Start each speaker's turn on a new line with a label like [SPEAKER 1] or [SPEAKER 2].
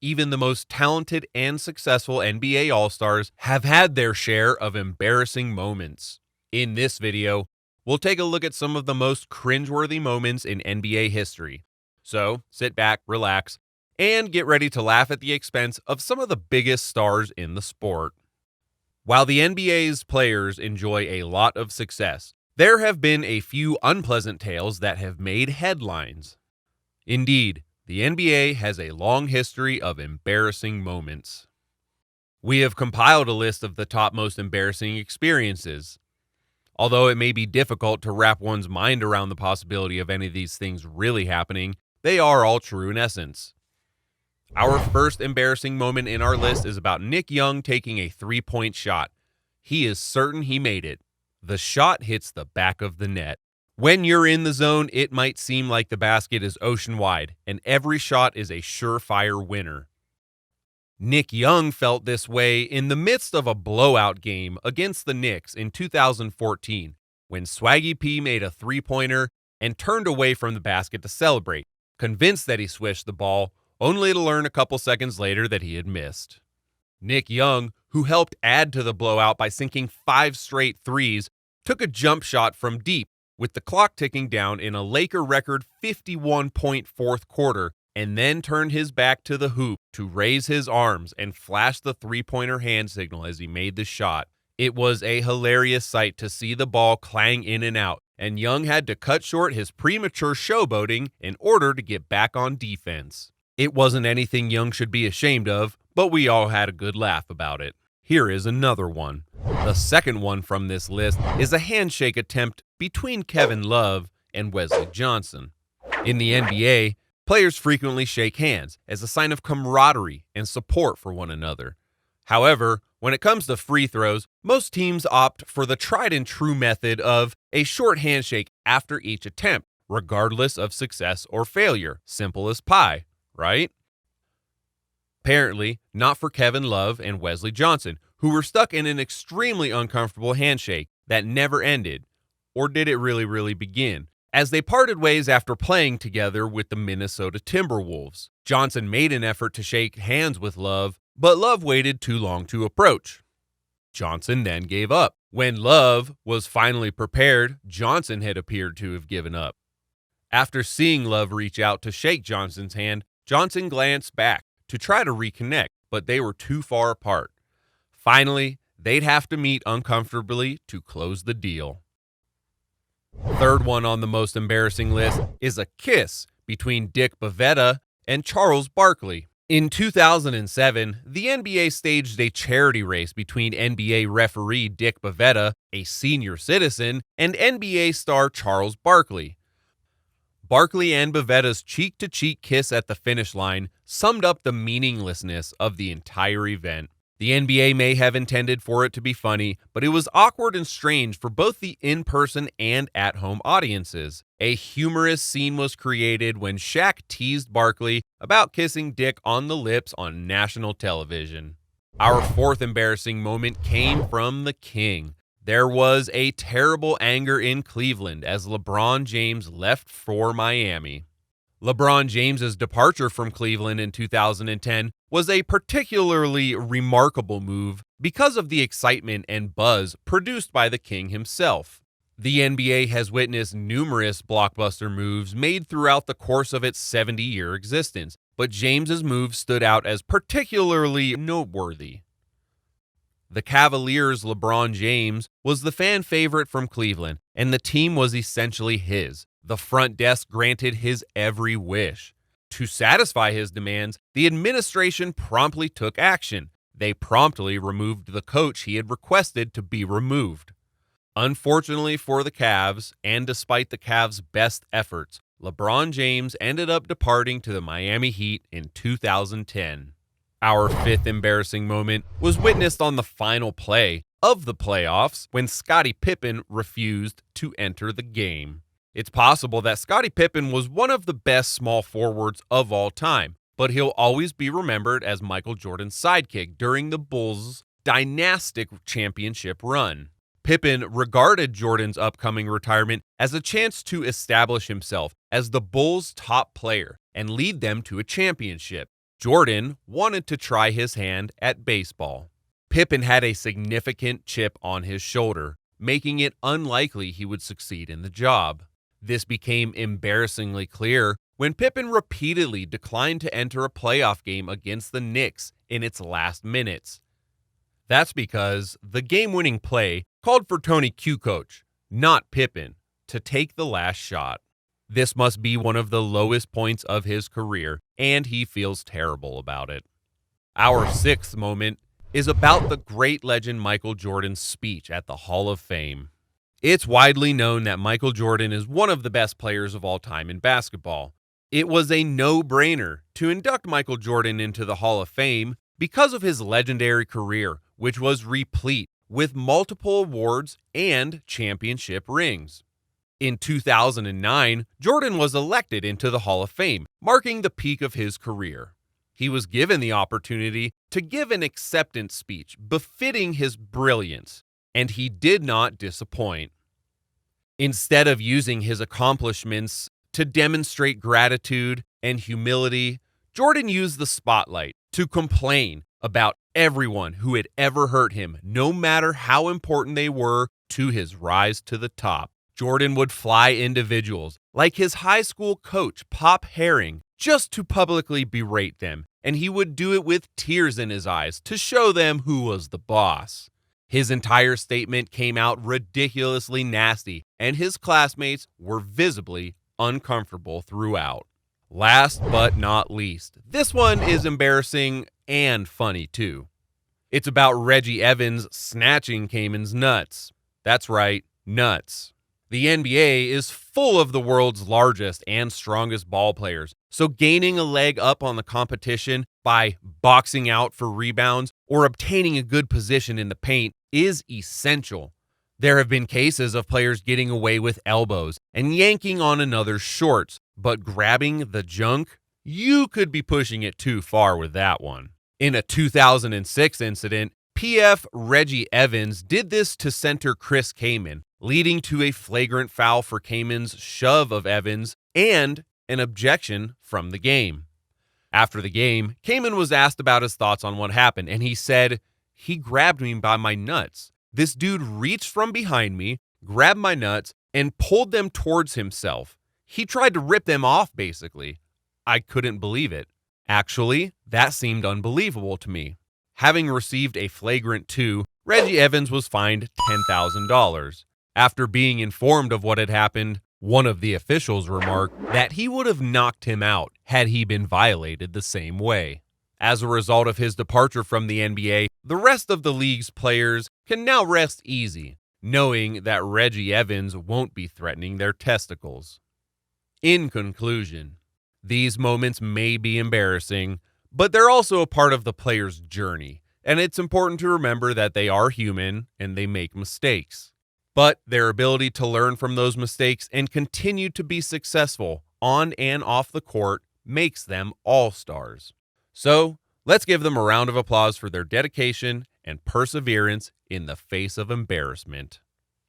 [SPEAKER 1] Even the most talented and successful NBA All-Stars have had their share of embarrassing moments. In this video, we'll take a look at some of the most cringeworthy moments in NBA history. So, sit back, relax, and get ready to laugh at the expense of some of the biggest stars in the sport. While the NBA's players enjoy a lot of success, there have been a few unpleasant tales that have made headlines. Indeed, the NBA has a long history of embarrassing moments. We have compiled a list of the top most embarrassing experiences. Although it may be difficult to wrap one's mind around the possibility of any of these things really happening, they are all true in essence. Our first embarrassing moment in our list is about Nick Young taking a three-point shot. He is certain he made it. The shot hits the back of the net. When you're in the zone, it might seem like the basket is ocean wide, and every shot is a surefire winner. Nick Young felt this way in the midst of a blowout game against the Knicks in 2014, when Swaggy P made a three-pointer and turned away from the basket to celebrate, convinced that he swished the ball, only to learn a couple seconds later that he had missed. Nick Young, who helped add to the blowout by sinking 5 straight threes, took a jump shot from deep, with the clock ticking down in a Laker record 51-point fourth quarter, and then turned his back to the hoop to raise his arms and flash the three-pointer hand signal as he made the shot. It was a hilarious sight to see the ball clang in and out, and Young had to cut short his premature showboating in order to get back on defense. It wasn't anything Young should be ashamed of, but we all had a good laugh about it. Here is another one. The second one from this list is a handshake attempt between Kevin Love and Wesley Johnson. In the NBA, players frequently shake hands as a sign of camaraderie and support for one another. However, when it comes to free throws, most teams opt for the tried and true method of a short handshake after each attempt, regardless of success or failure. Simple as pie, right? Apparently, not for Kevin Love and Wesley Johnson, who were stuck in an extremely uncomfortable handshake that never ended. Or did it really begin? As they parted ways after playing together with the Minnesota Timberwolves. Johnson made an effort to shake hands with Love, but Love waited too long to approach. Johnson then gave up. When Love was finally prepared, Johnson had appeared to have given up. After seeing Love reach out to shake Johnson's hand, Johnson glanced back to try to reconnect, but they were too far apart. Finally, they'd have to meet uncomfortably to close the deal. Third one on the most embarrassing list is a kiss between Dick Bavetta and Charles Barkley. In 2007, the NBA staged a charity race between NBA referee Dick Bavetta, a senior citizen, and NBA star Charles Barkley. Barkley and Bavetta's cheek-to-cheek kiss at the finish line summed up the meaninglessness of the entire event. The NBA may have intended for it to be funny, but it was awkward and strange for both the in-person and at-home audiences. A humorous scene was created when Shaq teased Barkley about kissing Dick on the lips on national television. Our fourth embarrassing moment came from the King. There was a terrible anger in Cleveland as LeBron James left for Miami. LeBron James's departure from Cleveland in 2010 was a particularly remarkable move because of the excitement and buzz produced by the King himself. The NBA has witnessed numerous blockbuster moves made throughout the course of its 70-year existence, but James's move stood out as particularly noteworthy. The Cavaliers' LeBron James was the fan favorite from Cleveland, and the team was essentially his. The front desk granted his every wish. To satisfy his demands, the administration promptly took action. They promptly removed the coach he had requested to be removed. Unfortunately for the Cavs, and despite the Cavs' best efforts, LeBron James ended up departing to the Miami Heat in 2010. Our fifth embarrassing moment was witnessed on the final play of the playoffs when Scottie Pippen refused to enter the game. It's possible that Scottie Pippen was one of the best small forwards of all time, but he'll always be remembered as Michael Jordan's sidekick during the Bulls' dynastic championship run. Pippen regarded Jordan's upcoming retirement as a chance to establish himself as the Bulls' top player and lead them to a championship. Jordan wanted to try his hand at baseball. Pippen had a significant chip on his shoulder, making it unlikely he would succeed in the job. This became embarrassingly clear when Pippen repeatedly declined to enter a playoff game against the Knicks in its last minutes. That's because the game-winning play called for Tony Kukoc, not Pippen, to take the last shot. This must be one of the lowest points of his career, and he feels terrible about it. Our sixth moment is about the great legend Michael Jordan's speech at the Hall of Fame. It's widely known that Michael Jordan is one of the best players of all time in basketball. It was a no-brainer to induct Michael Jordan into the Hall of Fame because of his legendary career, which was replete with multiple awards and championship rings. In 2009, Jordan was elected into the Hall of Fame, marking the peak of his career. He was given the opportunity to give an acceptance speech befitting his brilliance, and he did not disappoint. Instead of using his accomplishments to demonstrate gratitude and humility, Jordan used the spotlight to complain about everyone who had ever hurt him, no matter how important they were to his rise to the top. Jordan would fly individuals like his high school coach, Pop Herring, just to publicly berate them, and he would do it with tears in his eyes to show them who was the boss. His entire statement came out ridiculously nasty, and his classmates were visibly uncomfortable throughout. Last but not least, this one is embarrassing and funny too. It's about Reggie Evans snatching Kamen's nuts. That's right, nuts. The NBA is full of the world's largest and strongest ball players, so gaining a leg up on the competition by boxing out for rebounds or obtaining a good position in the paint is essential. There have been cases of players getting away with elbows and yanking on another's shorts, but grabbing the junk? You could be pushing it too far with that one. In a 2006 incident, PF Reggie Evans did this to center Chris Kaman, leading to a flagrant foul for Kaman's shove of Evans and an objection from the game. After the game, Kaman was asked about his thoughts on what happened, and he said, "He grabbed me by my nuts. This dude reached from behind me, grabbed my nuts, and pulled them towards himself. He tried to rip them off, basically. I couldn't believe it. Actually, that seemed unbelievable to me." Having received a flagrant 2, Reggie Evans was fined $10,000. After being informed of what had happened, one of the officials remarked that he would have knocked him out had he been violated the same way. As a result of his departure from the NBA, the rest of the league's players can now rest easy, knowing that Reggie Evans won't be threatening their testicles. In conclusion, these moments may be embarrassing, but they're also a part of the player's journey, and it's important to remember that they are human and they make mistakes. But their ability to learn from those mistakes and continue to be successful on and off the court makes them all-stars. So, let's give them a round of applause for their dedication and perseverance in the face of embarrassment.